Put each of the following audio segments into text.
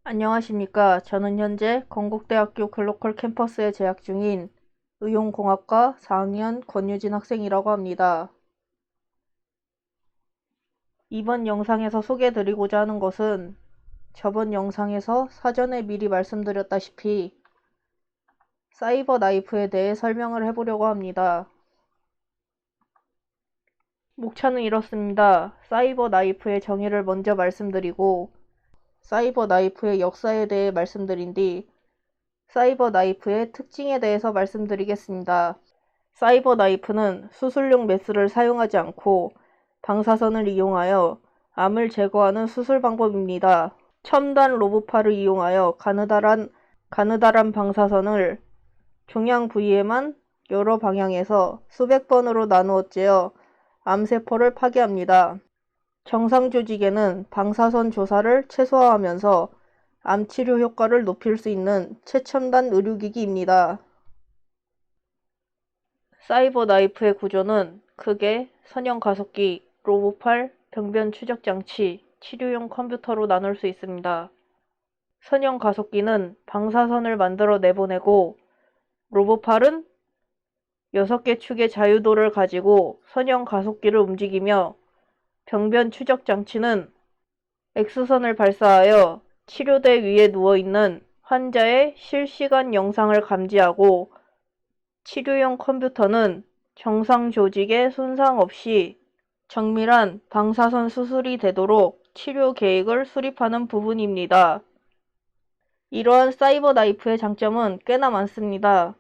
안녕하십니까. 저는 현재 건국대학교 글로컬 캠퍼스에 재학 중인 의용공학과 4학년 권유진 학생이라고 합니다. 이번 영상에서 소개해드리고자 하는 것은 저번 영상에서 사전에 미리 말씀드렸다시피 사이버 나이프에 대해 설명을 해보려고 합니다. 목차는 이렇습니다. 사이버 나이프의 정의를 먼저 말씀드리고 사이버 나이프의 역사에 대해 말씀드린 뒤 사이버 나이프의 특징에 대해서 말씀드리겠습니다. 사이버 나이프는 수술용 메스를 사용하지 않고 방사선을 이용하여 암을 제거하는 수술 방법입니다. 첨단 로봇팔을 이용하여 가느다란 방사선을 종양 부위에만 여러 방향에서 수백 번으로 나누어 째어 암세포를 파괴합니다. 정상 조직에는 방사선 조사를 최소화하면서 암치료 효과를 높일 수 있는 최첨단 의료기기입니다. 사이버 나이프의 구조는 크게 선형 가속기, 로봇팔, 병변 추적 장치, 치료용 컴퓨터로 나눌 수 있습니다. 선형 가속기는 방사선을 만들어 내보내고 로봇팔은 6개 축의 자유도를 가지고 선형 가속기를 움직이며 병변 추적 장치는 X선을 발사하여 치료대 위에 누워있는 환자의 실시간 영상을 감지하고 치료용 컴퓨터는 정상 조직에 손상 없이 정밀한 방사선 수술이 되도록 치료 계획을 수립하는 부분입니다. 이러한 사이버 나이프의 장점은 꽤나 많습니다.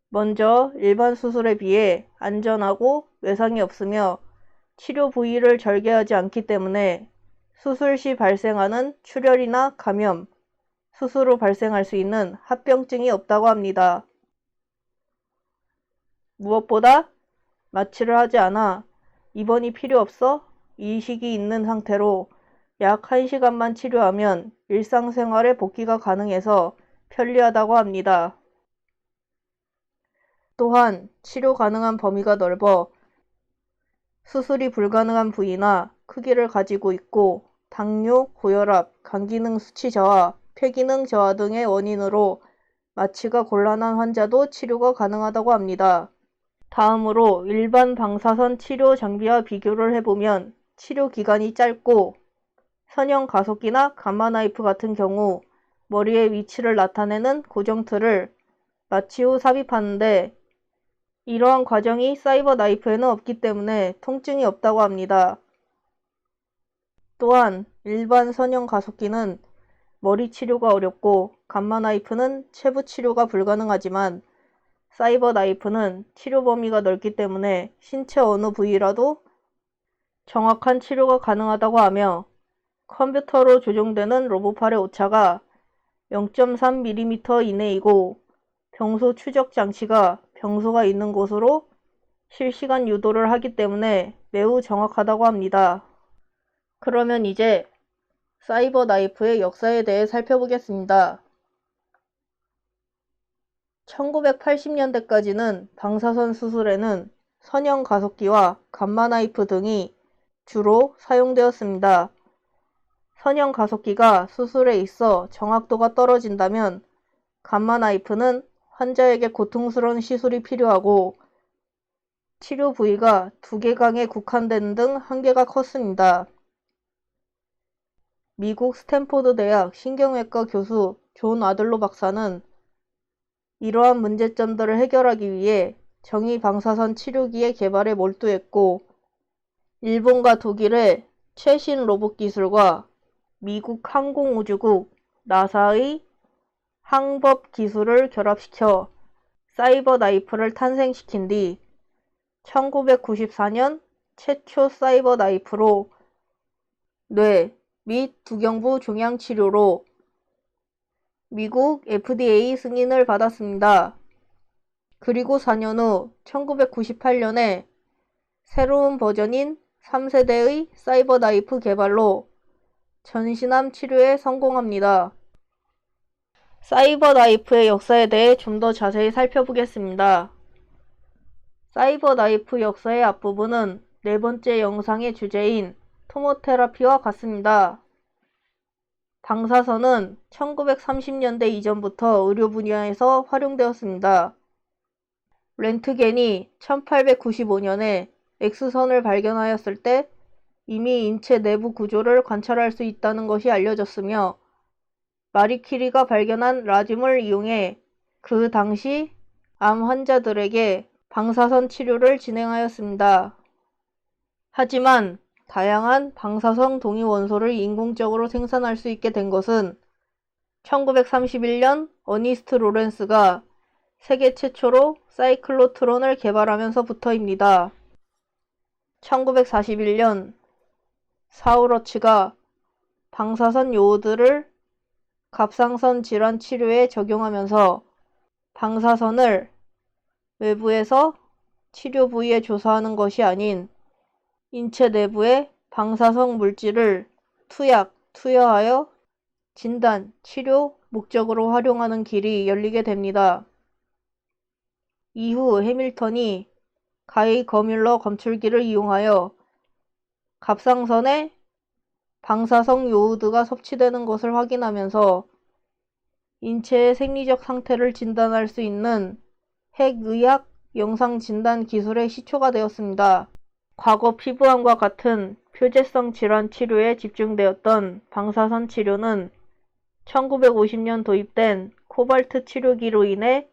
먼저 일반 수술에 비해 안전하고 외상이 없으며 치료 부위를 절개하지 않기 때문에 수술 시 발생하는 출혈이나 감염, 수술 후 발생할 수 있는 합병증이 없다고 합니다. 무엇보다 마취를 하지 않아 입원이 필요 없어 이식이 있는 상태로 약 1시간만 치료하면 일상생활에 복귀가 가능해서 편리하다고 합니다. 또한 치료 가능한 범위가 넓어 수술이 불가능한 부위나 크기를 가지고 있고 당뇨, 고혈압, 간기능 수치 저하, 폐기능 저하 등의 원인으로 마취가 곤란한 환자도 치료가 가능하다고 합니다. 다음으로 일반 방사선 치료 장비와 비교를 해보면 치료 기간이 짧고 선형 가속기나 감마 나이프 같은 경우 머리의 위치를 나타내는 고정틀을 마취 후 삽입하는데 이러한 과정이 사이버 나이프에는 없기 때문에 통증이 없다고 합니다. 또한 일반 선형 가속기는 머리 치료가 어렵고 감마 나이프는 체부 치료가 불가능하지만 사이버 나이프는 치료 범위가 넓기 때문에 신체 어느 부위라도 정확한 치료가 가능하다고 하며 컴퓨터로 조종되는 로봇팔의 오차가 0.3mm 이내이고 병소 추적 장치가 병소가 있는 곳으로 실시간 유도를 하기 때문에 매우 정확하다고 합니다. 그러면 이제 사이버 나이프의 역사에 대해 살펴보겠습니다. 1980년대까지는 방사선 수술에는 선형 가속기와 감마 나이프 등이 주로 사용되었습니다. 선형 가속기가 수술에 있어 정확도가 떨어진다면 감마 나이프는 환자에게 고통스러운 시술이 필요하고 치료 부위가 두개강에 국한되는 등 한계가 컸습니다. 미국 스탠포드 대학 신경외과 교수 존 아들로 박사는 이러한 문제점들을 해결하기 위해 정의 방사선 치료기의 개발에 몰두했고 일본과 독일의 최신 로봇 기술과 미국 항공우주국 나사의 항법 기술을 결합시켜 사이버 나이프를 탄생시킨 뒤 1994년 최초 사이버 나이프로 뇌 및 두경부 종양 치료로 미국 FDA 승인을 받았습니다. 그리고 4년 후 1998년에 새로운 버전인 3세대의 사이버 나이프 개발로 전신암 치료에 성공합니다. 사이버 나이프의 역사에 대해 좀 더 자세히 살펴보겠습니다. 사이버 나이프 역사의 앞부분은 네 번째 영상의 주제인 토모테라피와 같습니다. 방사선은 1930년대 이전부터 의료 분야에서 활용되었습니다. 렌트겐이 1895년에 X선을 발견하였을 때 이미 인체 내부 구조를 관찰할 수 있다는 것이 알려졌으며, 마리 퀴리가 발견한 라듐을 이용해 그 당시 암 환자들에게 방사선 치료를 진행하였습니다. 하지만 다양한 방사성 동위 원소를 인공적으로 생산할 수 있게 된 것은 1931년 어니스트 로렌스가 세계 최초로 사이클로트론을 개발하면서부터입니다. 1941년 사우러치가 방사선 요오드를 갑상선 질환 치료에 적용하면서 방사선을 외부에서 치료 부위에 조사하는 것이 아닌 인체 내부의 방사성 물질을 투여하여 진단, 치료 목적으로 활용하는 길이 열리게 됩니다. 이후 해밀턴이 가이 거뮬러 검출기를 이용하여 갑상선에 방사성 요오드가 섭취되는 것을 확인하면서 인체의 생리적 상태를 진단할 수 있는 핵의학 영상 진단 기술의 시초가 되었습니다. 과거 피부암과 같은 표재성 질환 치료에 집중되었던 방사선 치료는 1950년 도입된 코발트 치료기로 인해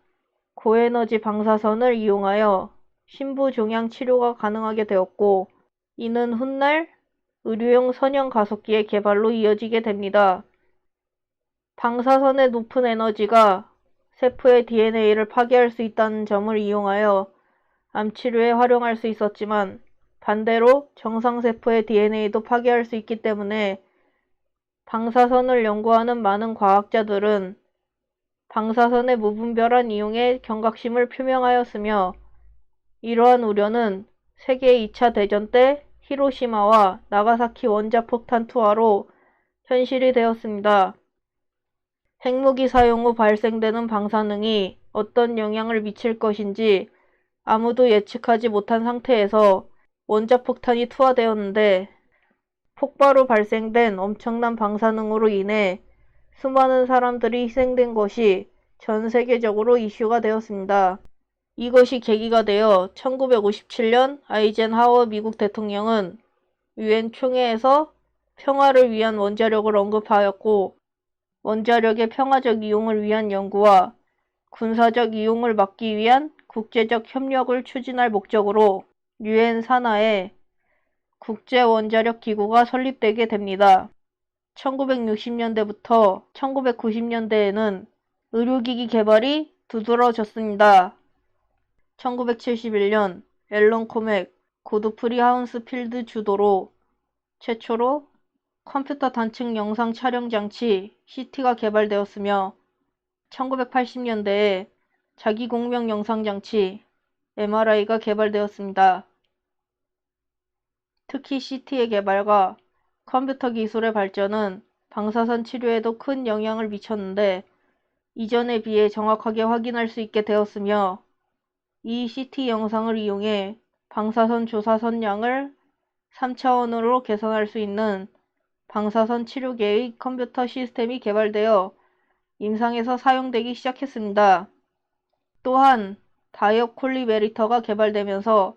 고에너지 방사선을 이용하여 심부종양 치료가 가능하게 되었고, 이는 훗날 의료용 선형 가속기의 개발로 이어지게 됩니다. 방사선의 높은 에너지가 세포의 DNA를 파괴할 수 있다는 점을 이용하여 암치료에 활용할 수 있었지만, 반대로 정상세포의 DNA도 파괴할 수 있기 때문에 방사선을 연구하는 많은 과학자들은 방사선의 무분별한 이용에 경각심을 표명하였으며, 이러한 우려는 세계 2차 대전 때 히로시마와 나가사키 원자폭탄 투하로 현실이 되었습니다. 핵무기 사용 후 발생되는 방사능이 어떤 영향을 미칠 것인지 아무도 예측하지 못한 상태에서 원자폭탄이 투하되었는데, 폭발 후 발생된 엄청난 방사능으로 인해 수많은 사람들이 희생된 것이 전 세계적으로 이슈가 되었습니다. 이것이 계기가 되어 1957년 아이젠하워 미국 대통령은 유엔 총회에서 평화를 위한 원자력을 언급하였고, 원자력의 평화적 이용을 위한 연구와 군사적 이용을 막기 위한 국제적 협력을 추진할 목적으로 유엔 산하에 국제원자력기구가 설립되게 됩니다. 1960년대부터 1990년대에는 의료기기 개발이 두드러졌습니다. 1971년 앨런 코맥, 고드프리 하운스필드 주도로 최초로 컴퓨터 단층 영상 촬영 장치 CT가 개발되었으며, 1980년대에 자기공명 영상 장치 MRI가 개발되었습니다. 특히 CT의 개발과 컴퓨터 기술의 발전은 방사선 치료에도 큰 영향을 미쳤는데, 이전에 비해 정확하게 확인할 수 있게 되었으며, 이 CT 영상을 이용해 방사선 조사선 양을 3차원으로 계산할 수 있는 방사선 치료계의 컴퓨터 시스템이 개발되어 임상에서 사용되기 시작했습니다. 또한 다이업 콜리메리터가 개발되면서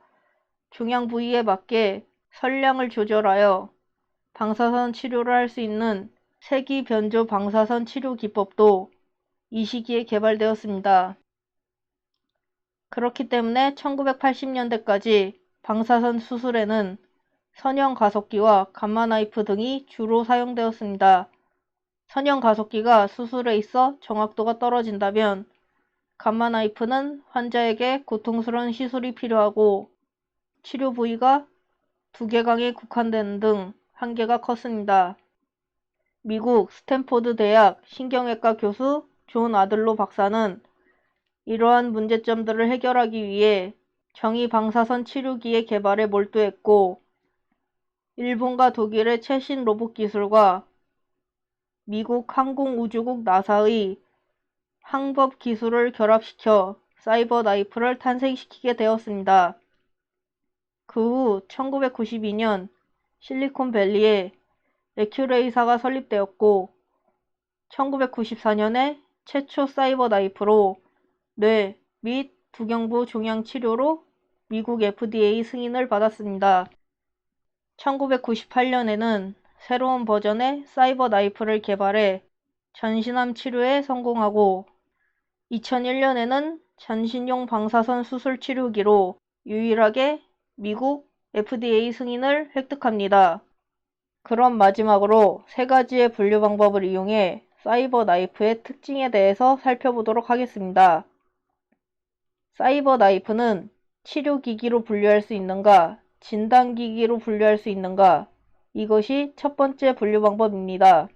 중양 부위에 맞게 선량을 조절하여 방사선 치료를 할 수 있는 세기 변조 방사선 치료 기법도 이 시기에 개발되었습니다. 그렇기 때문에 1980년대까지 방사선 수술에는 선형 가속기와 감마 나이프 등이 주로 사용되었습니다. 선형 가속기가 수술에 있어 정확도가 떨어진다면, 감마 나이프는 환자에게 고통스러운 시술이 필요하고 치료 부위가 두개강에 국한되는 등 한계가 컸습니다. 미국 스탠포드 대학 신경외과 교수 존 아들로 박사는 이러한 문제점들을 해결하기 위해 정의 방사선 치료기의 개발에 몰두했고, 일본과 독일의 최신 로봇 기술과 미국 항공우주국 나사의 항법 기술을 결합시켜 사이버 나이프를 탄생시키게 되었습니다. 그 후 1992년 실리콘밸리에 에큐레이사가 설립되었고, 1994년에 최초 사이버 나이프로 뇌 및 두경부 종양 치료로 미국 FDA 승인을 받았습니다. 1998년에는 새로운 버전의 사이버 나이프를 개발해 전신암 치료에 성공하고 2001년에는 전신용 방사선 수술 치료기로 유일하게 미국 FDA 승인을 획득합니다. 그럼 마지막으로 세 가지의 분류 방법을 이용해 사이버 나이프의 특징에 대해서 살펴보도록 하겠습니다. 사이버 나이프는 치료기기로 분류할 수 있는가, 진단기기로 분류할 수 있는가, 이것이 첫 번째 분류 방법입니다.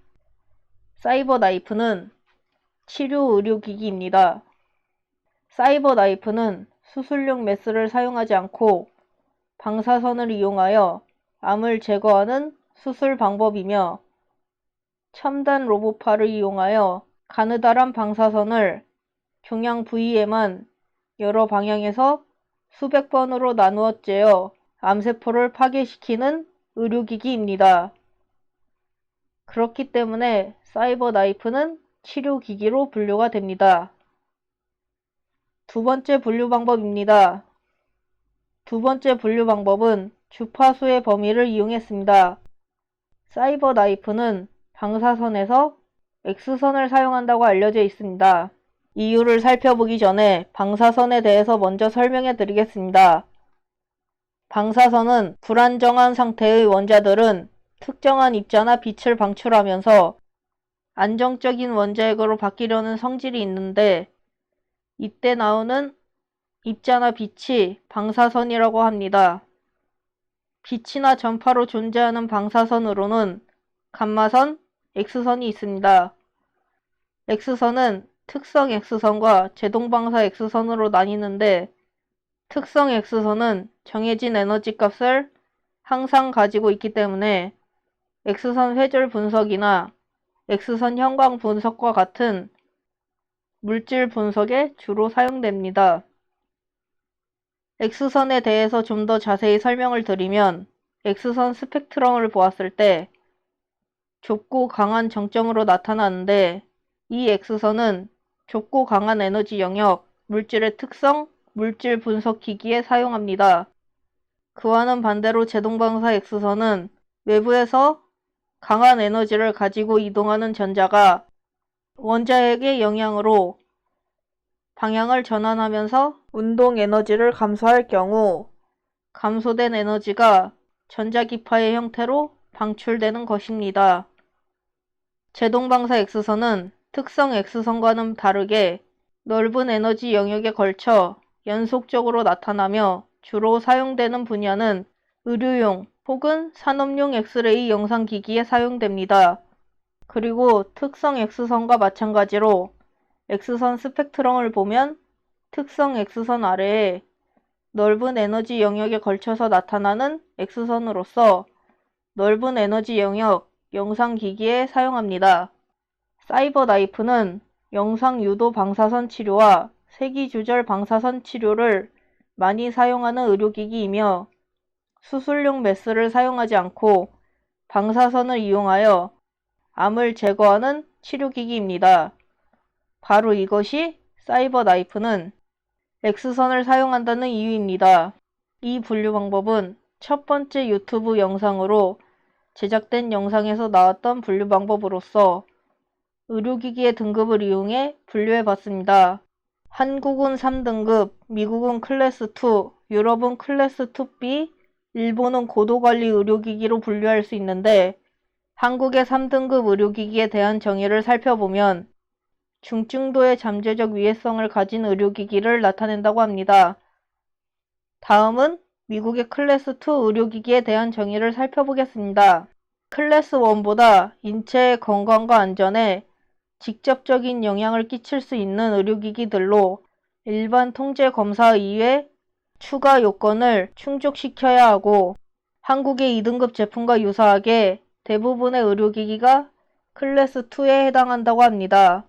사이버 나이프는 치료 의료기기입니다. 사이버 나이프는 수술용 메스를 사용하지 않고 방사선을 이용하여 암을 제거하는 수술 방법이며 첨단 로봇파를 이용하여 가느다란 방사선을 종양 부위에만 여러 방향에서 수백 번으로 나누어 쬐어 암세포를 파괴시키는 의료기기입니다. 그렇기 때문에 사이버 나이프는 치료기기로 분류가 됩니다. 두 번째 분류 방법입니다. 두 번째 분류 방법은 주파수의 범위를 이용했습니다. 사이버 나이프는 방사선에서 X선을 사용한다고 알려져 있습니다. 이유를 살펴보기 전에 방사선에 대해서 먼저 설명해 드리겠습니다. 방사선은 불안정한 상태의 원자들은 특정한 입자나 빛을 방출하면서 안정적인 원자핵으로 바뀌려는 성질이 있는데 이때 나오는 입자나 빛이 방사선이라고 합니다. 빛이나 전파로 존재하는 방사선으로는 감마선, X선이 있습니다. X선은 특성 X선과 제동방사 X선으로 나뉘는데 특성 X선은 정해진 에너지 값을 항상 가지고 있기 때문에 X선 회절 분석이나 X선 형광 분석과 같은 물질 분석에 주로 사용됩니다. X선에 대해서 좀 더 자세히 설명을 드리면 X선 스펙트럼을 보았을 때 좁고 강한 정점으로 나타나는데 이 X선은 좁고 강한 에너지 영역, 물질의 특성, 물질 분석 기기에 사용합니다. 그와는 반대로 제동방사 X선은 외부에서 강한 에너지를 가지고 이동하는 전자가 원자핵의 영향으로 방향을 전환하면서 운동 에너지를 감소할 경우 감소된 에너지가 전자기파의 형태로 방출되는 것입니다. 제동방사 X선은 특성 X선과는 다르게 넓은 에너지 영역에 걸쳐 연속적으로 나타나며 주로 사용되는 분야는 의료용 혹은 산업용 엑스레이 영상기기에 사용됩니다. 그리고 특성 X선과 마찬가지로 X선 스펙트럼을 보면 특성 X선 아래에 넓은 에너지 영역에 걸쳐서 나타나는 X선으로서 넓은 에너지 영역 영상기기에 사용합니다. 사이버 나이프는 영상 유도 방사선 치료와 세기 조절 방사선 치료를 많이 사용하는 의료기기이며 수술용 메스를 사용하지 않고 방사선을 이용하여 암을 제거하는 치료기기입니다. 바로 이것이 사이버 나이프는 X선을 사용한다는 이유입니다. 이 분류 방법은 첫 번째 유튜브 영상으로 제작된 영상에서 나왔던 분류 방법으로서 의료기기의 등급을 이용해 분류해 봤습니다. 한국은 3등급, 미국은 클래스 2, 유럽은 클래스 2B, 일본은 고도관리 의료기기로 분류할 수 있는데 한국의 3등급 의료기기에 대한 정의를 살펴보면 중증도의 잠재적 위해성을 가진 의료기기를 나타낸다고 합니다. 다음은 미국의 클래스 2 의료기기에 대한 정의를 살펴보겠습니다. 클래스 1보다 인체의 건강과 안전에 직접적인 영향을 끼칠 수 있는 의료기기들로 일반 통제 검사 이외 추가 요건을 충족시켜야 하고 한국의 2등급 제품과 유사하게 대부분의 의료기기가 클래스 2에 해당한다고 합니다.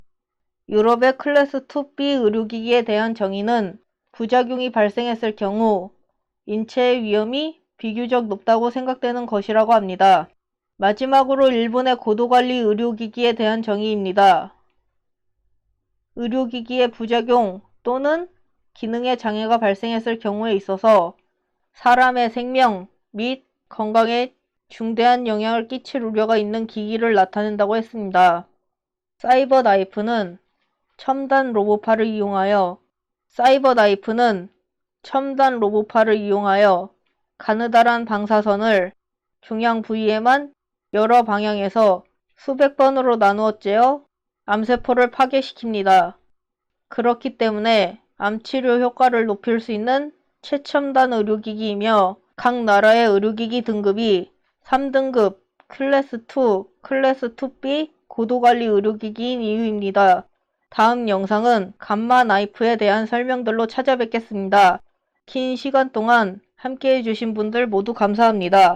유럽의 클래스 2B 의료기기에 대한 정의는 부작용이 발생했을 경우 인체의 위험이 비교적 높다고 생각되는 것이라고 합니다. 마지막으로 일본의 고도관리 의료기기에 대한 정의입니다. 의료기기의 부작용 또는 기능에 장애가 발생했을 경우에 있어서 사람의 생명 및 건강에 중대한 영향을 끼칠 우려가 있는 기기를 나타낸다고 했습니다. 사이버 나이프는 첨단 로봇팔을 이용하여 가느다란 방사선을 중앙 부위에만 여러 방향에서 수백 번으로 나누어 째어 암세포를 파괴시킵니다. 그렇기 때문에 암치료 효과를 높일 수 있는 최첨단 의료기기이며 각 나라의 의료기기 등급이 3등급, 클래스 2, 클래스 2B 고도관리 의료기기인 이유입니다. 다음 영상은 감마 나이프에 대한 설명들로 찾아뵙겠습니다. 긴 시간 동안 함께해 주신 분들 모두 감사합니다.